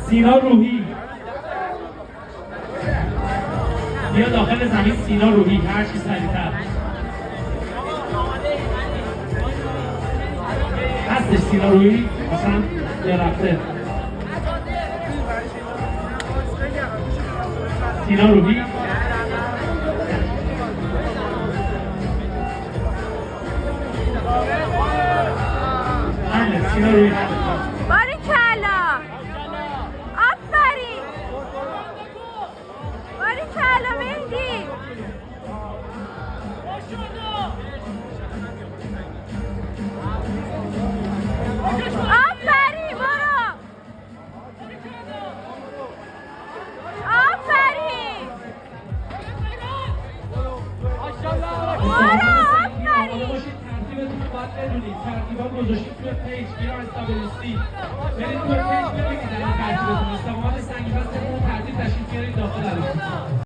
سینا روحی بیا داخل زمین. سینا روحی هر چی سریعتر هستش. سینا روحی مثلا یا رفته. سینا روحی سینا روحی باریکلا. آفرین. باریکلا مهدی. آفرین. برو. آفرین. برو. ترتیبات گذاشتید توی پیج گیر استابلیستی. برید توی پیج ببینید در این ترتیبتون استقامت سنگی بستمون ترتیب تشکیل بیارید داخل